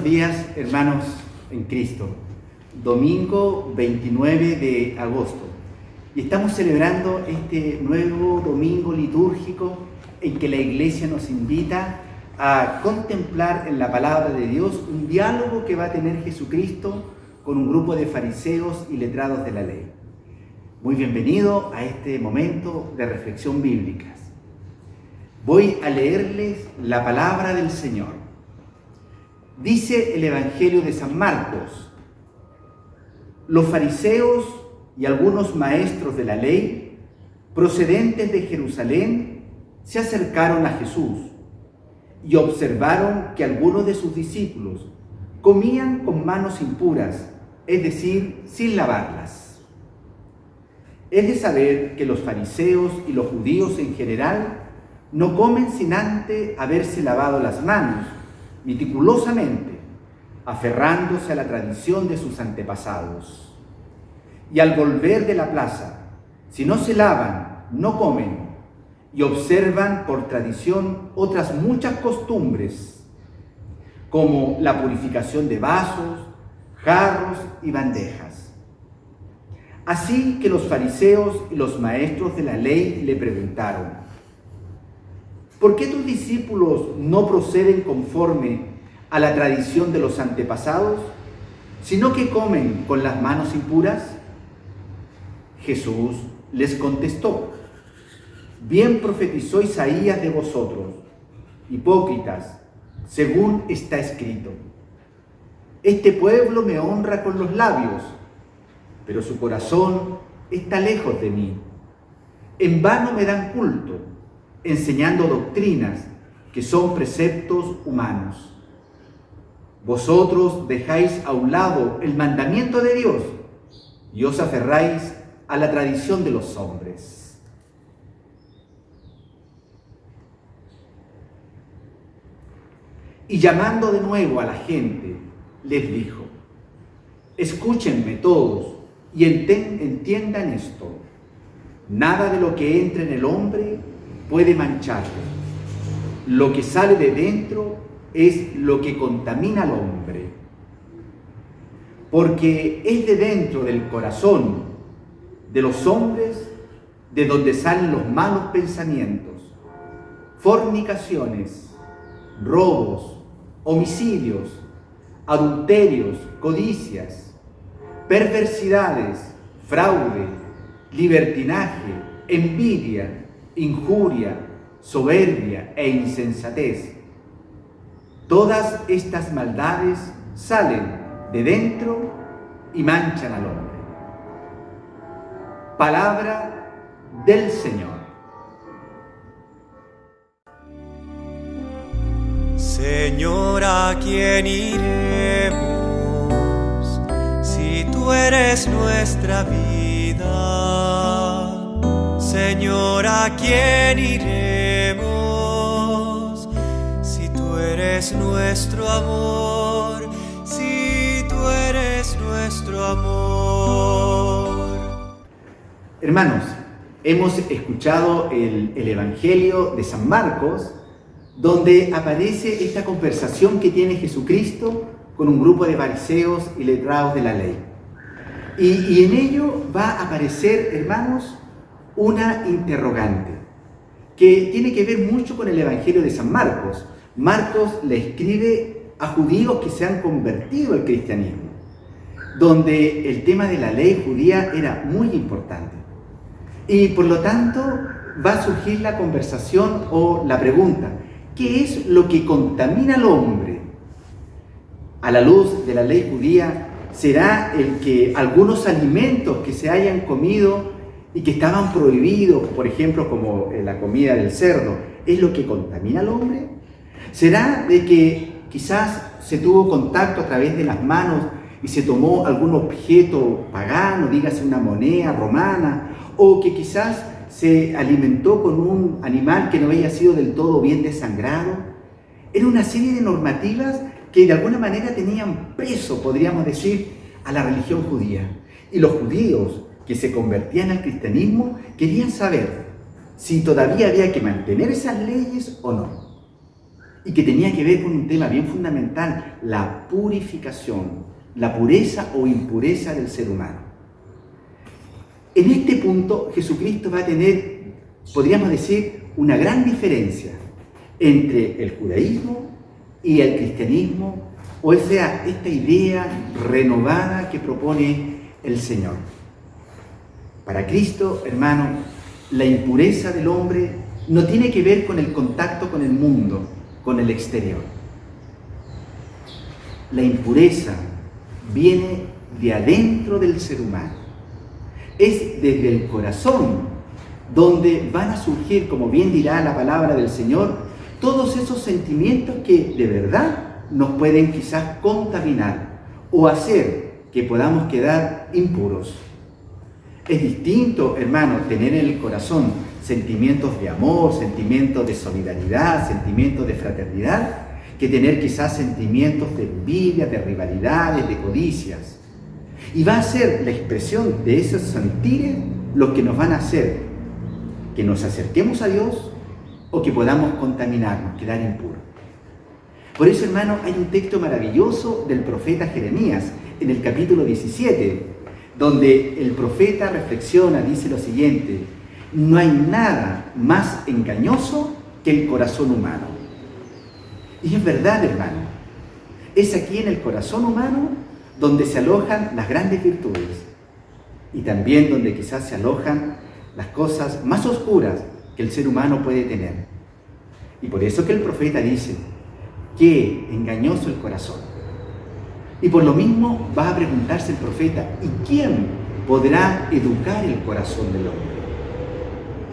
Buenos días, hermanos en Cristo. Domingo 29 de agosto. Y estamos celebrando este nuevo domingo litúrgico en que la Iglesia nos invita a contemplar en la palabra de Dios un diálogo que va a tener Jesucristo con un grupo de fariseos y letrados de la ley. Muy bienvenido a este momento de reflexión bíblica. Voy a leerles la palabra del Señor. Dice el Evangelio de San Marcos: los fariseos y algunos maestros de la ley, procedentes de Jerusalén, se acercaron a Jesús y observaron que algunos de sus discípulos comían con manos impuras, es decir, sin lavarlas. Es de saber que los fariseos y los judíos en general no comen sin antes haberse lavado las manos meticulosamente, aferrándose a la tradición de sus antepasados. Y al volver de la plaza, si no se lavan, no comen, y observan por tradición otras muchas costumbres, como la purificación de vasos, jarros y bandejas. Así que los fariseos y los maestros de la ley le preguntaron: ¿por qué tus discípulos no proceden conforme a la tradición de los antepasados, sino que comen con las manos impuras? Jesús les contestó: bien profetizó Isaías de vosotros, hipócritas, según está escrito: este pueblo me honra con los labios, pero su corazón está lejos de mí. En vano me dan culto, enseñando doctrinas que son preceptos humanos. Vosotros dejáis a un lado el mandamiento de Dios y os aferráis a la tradición de los hombres. Y llamando de nuevo a la gente, les dijo: escúchenme todos y entiendan esto. Nada de lo que entra en el hombre puede mancharlo. Lo que sale de dentro es lo que contamina al hombre. Porque es de dentro del corazón de los hombres de donde salen los malos pensamientos, fornicaciones, robos, homicidios, adulterios, codicias, perversidades, fraude, libertinaje, envidia, injuria, soberbia e insensatez. Todas estas maldades salen de dentro y manchan al hombre. Palabra del Señor. Señor, ¿a quién iremos si tú eres nuestra vida? Señor, ¿a quién iremos si tú eres nuestro amor? Si tú eres nuestro amor. Hermanos, hemos escuchado el Evangelio de San Marcos, donde aparece esta conversación que tiene Jesucristo con un grupo de fariseos y letrados de la ley. Y en ello va a aparecer, hermanos, una interrogante que tiene que ver mucho con el Evangelio de San Marcos. Marcos le escribe a judíos que se han convertido al cristianismo, donde el tema de la ley judía era muy importante. Y por lo tanto va a surgir la conversación o la pregunta: ¿qué es lo que contamina al hombre? A la luz de la ley judía, ¿será el que algunos alimentos que se hayan comido y que estaban prohibidos, por ejemplo, como la comida del cerdo, es lo que contamina al hombre? ¿Será de que quizás se tuvo contacto a través de las manos y se tomó algún objeto pagano, dígase una moneda romana, o que quizás se alimentó con un animal que no había sido del todo bien desangrado? Era una serie de normativas que de alguna manera tenían preso, podríamos decir, a la religión judía. Y los judíos que se convertían al cristianismo querían saber si todavía había que mantener esas leyes o no. y que tenía que ver con un tema bien fundamental, la purificación, la pureza o impureza del ser humano. En este punto, Jesucristo va a tener, podríamos decir, una gran diferencia entre el judaísmo y el cristianismo, o sea, esta idea renovada que propone el Señor. Para Cristo, hermano, la impureza del hombre no tiene que ver con el contacto con el mundo, con el exterior. La impureza viene de adentro del ser humano. Es desde el corazón donde van a surgir, como bien dirá la palabra del Señor, todos esos sentimientos que de verdad nos pueden quizás contaminar o hacer que podamos quedar impuros. Es distinto, hermano, tener en el corazón sentimientos de amor, sentimientos de solidaridad, sentimientos de fraternidad, que tener quizás sentimientos de envidia, de rivalidades, de codicias. Y va a ser la expresión de esos sentires los que nos van a hacer que nos acerquemos a Dios o que podamos contaminarnos, quedar impuros. Por eso, hermano, hay un texto maravilloso del profeta Jeremías en el capítulo 17, donde el profeta reflexiona, dice lo siguiente: no hay nada más engañoso que el corazón humano. Y es verdad, hermano, es aquí en el corazón humano donde se alojan las grandes virtudes y también donde quizás se alojan las cosas más oscuras que el ser humano puede tener. Y por eso que el profeta dice: qué engañoso el corazón. Y por lo mismo va a preguntarse el profeta: ¿y quién podrá educar el corazón del hombre?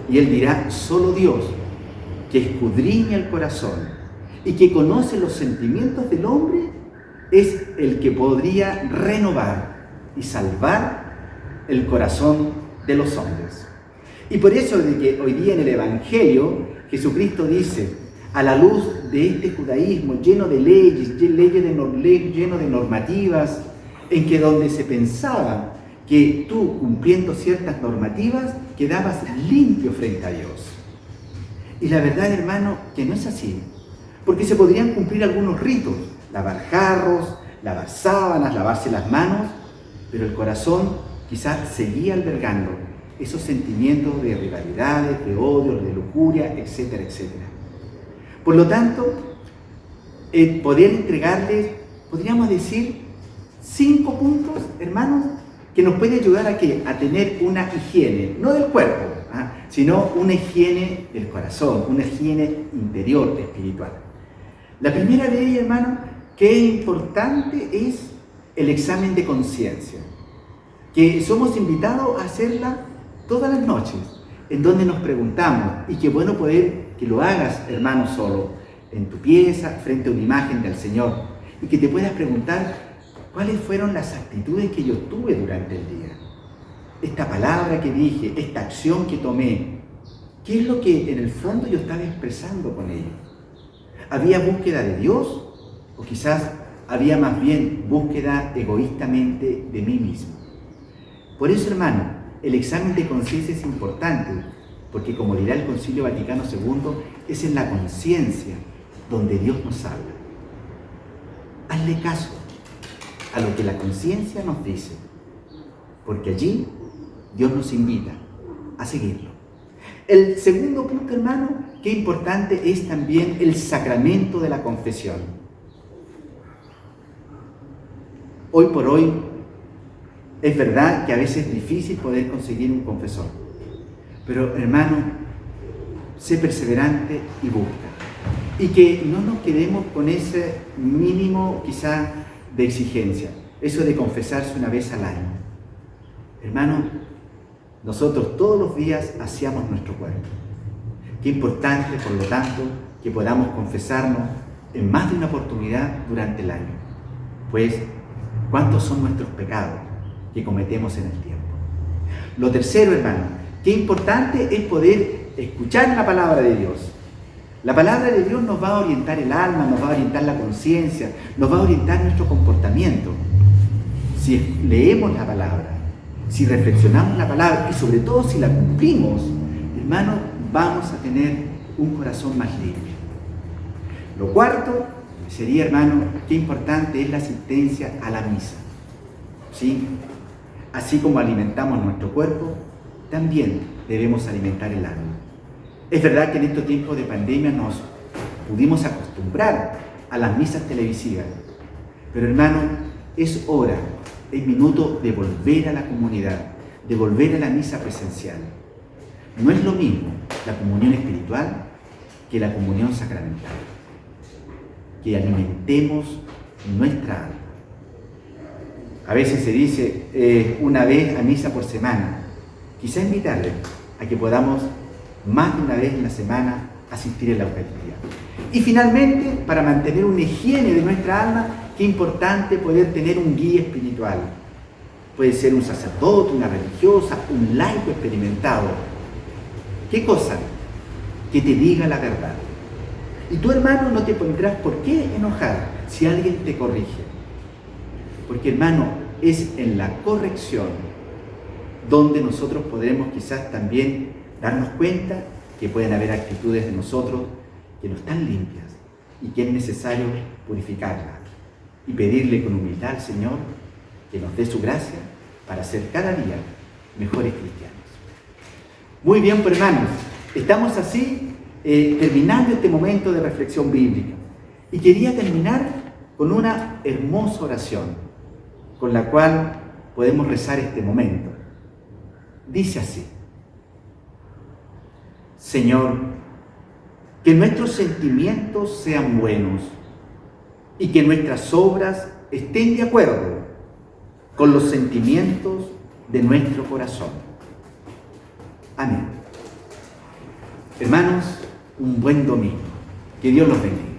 Y él dirá: solo Dios, que escudriña el corazón y que conoce los sentimientos del hombre, es el que podría renovar y salvar el corazón de los hombres. Y por eso de que hoy día en el Evangelio Jesucristo dice, a la luz de este judaísmo lleno de leyes, lleno de normativas, en que donde se pensaba que tú, cumpliendo ciertas normativas, quedabas limpio frente a Dios. Y la verdad, hermano, que no es así, porque se podrían cumplir algunos ritos, lavar jarros, lavar sábanas, lavarse las manos, pero el corazón quizás seguía albergando esos sentimientos de rivalidades, de odio, de lujuria, etcétera, etcétera. Por lo tanto, el poder entregarles, podríamos decir, 5 puntos, hermanos, que nos puede ayudar a ¿qué? A tener una higiene, no del cuerpo, sino una higiene del corazón, una higiene interior, espiritual. La primera de ellas, hermano, que es importante, es el examen de conciencia, que somos invitados a hacerla todas las noches, en donde nos preguntamos, y qué bueno poder que lo hagas, hermano, solo, en tu pieza, frente a una imagen del Señor, y que te puedas preguntar cuáles fueron las actitudes que yo tuve durante el día. Esta palabra que dije, esta acción que tomé, ¿qué es lo que en el fondo yo estaba expresando con ello? ¿Había búsqueda de Dios? ¿O quizás había más bien búsqueda egoístamente de mí mismo? Por eso, hermano, el examen de conciencia es importante, porque como dirá el Concilio Vaticano II, es en la conciencia donde Dios nos habla. Hazle caso a lo que la conciencia nos dice, porque allí Dios nos invita a seguirlo. El segundo punto, hermano, que importante es también el sacramento de la confesión. Hoy por hoy, es verdad que a veces es difícil poder conseguir un confesor, pero hermano, sé perseverante y busca. Y que no nos quedemos con ese mínimo quizá de exigencia, eso de confesarse una vez al año. Hermano, nosotros todos los días aseamos nuestro cuerpo. Qué importante, por lo tanto, que podamos confesarnos en más de una oportunidad durante el año. Pues, ¿cuántos son nuestros pecados que cometemos en el tiempo? Lo tercero, hermano, qué importante es poder escuchar la palabra de Dios. La palabra de Dios nos va a orientar el alma, nos va a orientar la conciencia, nos va a orientar nuestro comportamiento. Si leemos la palabra, si reflexionamos la palabra y sobre todo si la cumplimos, hermano, vamos a tener un corazón más limpio. Lo cuarto sería, hermano, qué importante es la asistencia a la misa. ¿Sí? Así como alimentamos nuestro cuerpo, también debemos alimentar el alma. Es verdad que en estos tiempos de pandemia nos pudimos acostumbrar a las misas televisivas, pero hermano, es hora, es minuto de volver a la comunidad, de volver a la misa presencial. No es lo mismo la comunión espiritual que la comunión sacramental. Que alimentemos nuestra alma. A veces se dice una vez a misa por semana. Quizá invitarle a que podamos más de una vez en la semana asistir a la Eucaristía. Y finalmente, para mantener una higiene de nuestra alma, qué importante poder tener un guía espiritual. Puede ser un sacerdote, una religiosa, un laico experimentado. ¿Qué cosa? Que te diga la verdad. Y tú, hermano, no te pondrás por qué enojar si alguien te corrige. Porque, hermano, es en la corrección donde nosotros podremos quizás también darnos cuenta que pueden haber actitudes de nosotros que no están limpias y que es necesario purificarlas y pedirle con humildad al Señor que nos dé su gracia para ser cada día mejores cristianos. Muy bien, pues, hermanos, estamos así terminando este momento de reflexión bíblica. Y quería terminar con una hermosa oración con la cual podemos rezar este momento. Dice así: Señor, que nuestros sentimientos sean buenos y que nuestras obras estén de acuerdo con los sentimientos de nuestro corazón. Amén. Hermanos, un buen domingo. Que Dios los bendiga.